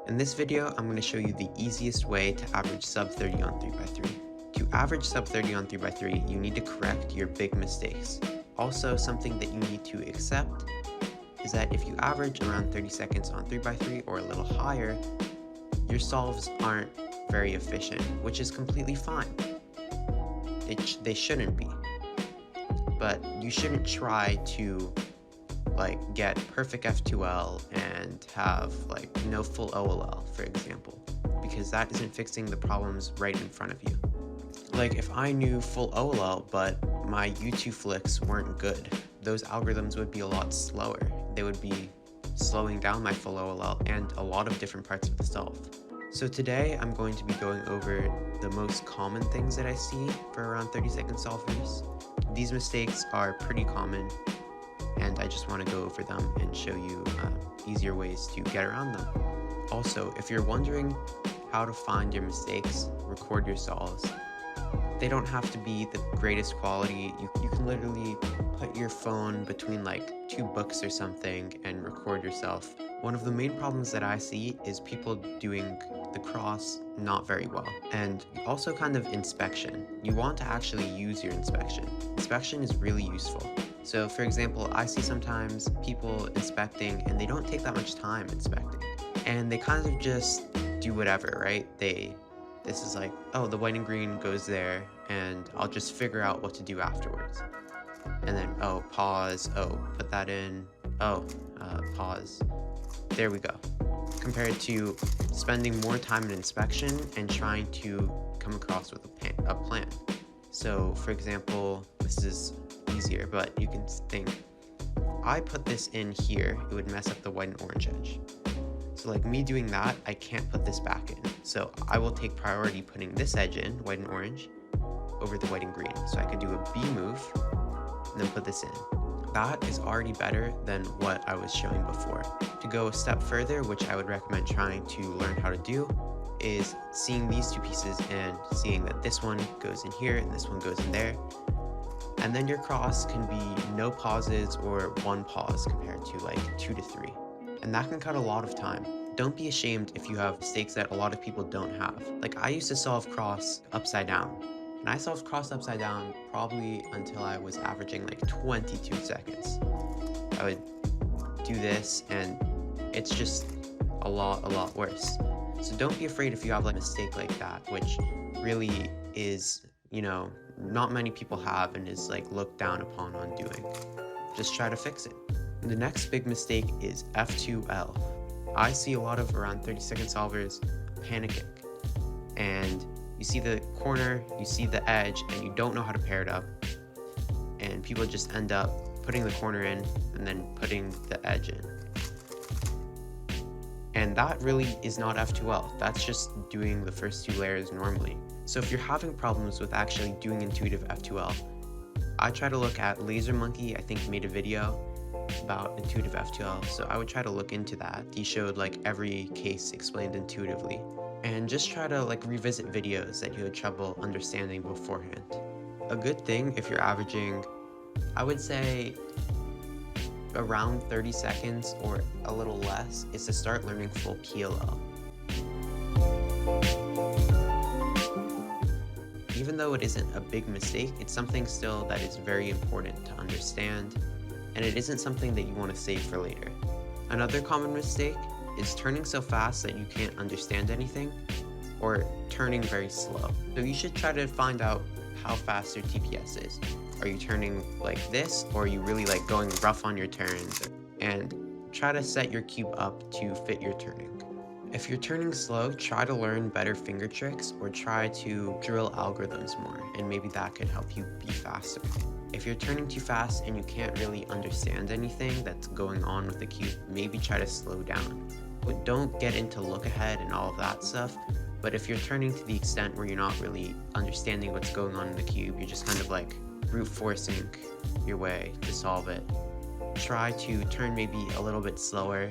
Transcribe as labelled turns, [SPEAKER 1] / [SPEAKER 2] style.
[SPEAKER 1] In this video, I'm going to show you the easiest way to average sub 30 on 3x3. To average sub 30 on 3x3, you need to correct your big mistakes. Also, something that you need to accept is that if you average around 30 seconds on 3x3 or a little higher, your solves aren't very efficient, which is completely fine. They shouldn't be. But you shouldn't try to get perfect F2L and have no full OLL, for example, because that isn't fixing the problems right in front of you. If I knew full OLL but my YouTube flicks weren't good, those algorithms would be a lot slower. They would be slowing down my full OLL and a lot of different parts of the solve. So today I'm going to be going over the most common things that I see for around 30-second solvers. These mistakes are pretty common, and I just want to go over them and show you easier ways to get around them. Also, if you're wondering how to find your mistakes, record your solves. They don't have to be the greatest quality. You can literally put your phone between two books or something and record yourself. One of the main problems that I see is people doing the cross not very well, and also kind of inspection. You want to actually use your inspection. Inspection is really useful. So for example, I see sometimes people inspecting and they don't take that much time inspecting, and they kind of just do whatever, right? This is oh, the white and green goes there and I'll just figure out what to do afterwards. And then, oh, pause, oh, put that in, oh, pause. There we go. Compared to spending more time in inspection and trying to come across with a plan. So for example, this is easier, but you can think, I put this in here, it would mess up the white and orange edge. So me doing that, I can't put this back in. So I will take priority putting this edge in, white and orange, over the white and green. So I could do a B move and then put this in. That is already better than what I was showing before. To go a step further, which I would recommend trying to learn how to do, is seeing these two pieces and seeing that this one goes in here and this one goes in there. And then your cross can be no pauses or one pause compared to 2 to 3. And that can cut a lot of time. Don't be ashamed if you have mistakes that a lot of people don't have. I used to solve cross upside down. And I solved cross upside down probably until I was averaging 22 seconds. I would do this and it's just a lot worse. So don't be afraid if you have a mistake like that, which really is, not many people have and is looked down upon on doing. Just try to fix it. The next big mistake is F2L. I see a lot of around 30-second solvers panicking. And you see the corner, you see the edge, and you don't know how to pair it up. And people just end up putting the corner in and then putting the edge in. And that really is not F2L. That's just doing the first two layers normally. So if you're having problems with actually doing intuitive F2L, I try to look at LaserMonkey. I think made a video about intuitive F2L, so I would try to look into that. He showed every case explained intuitively, and just try to revisit videos that you had trouble understanding beforehand. A good thing if you're averaging, I would say around 30 seconds or a little less, is to start learning full PLL. Even though it isn't a big mistake, it's something still that is very important to understand, and it isn't something that you want to save for later. Another common mistake is turning so fast that you can't understand anything, or turning very slow. So you should try to find out how fast your TPS is. Are you turning like this, or are you really going rough on your turns? And try to set your cube up to fit your turning. If you're turning slow, try to learn better finger tricks or try to drill algorithms more, and maybe that could help you be faster. If you're turning too fast and you can't really understand anything that's going on with the cube, maybe try to slow down. But don't get into look ahead and all of that stuff. But if you're turning to the extent where you're not really understanding what's going on in the cube, you're just kind of brute forcing your way to solve it. Try to turn maybe a little bit slower.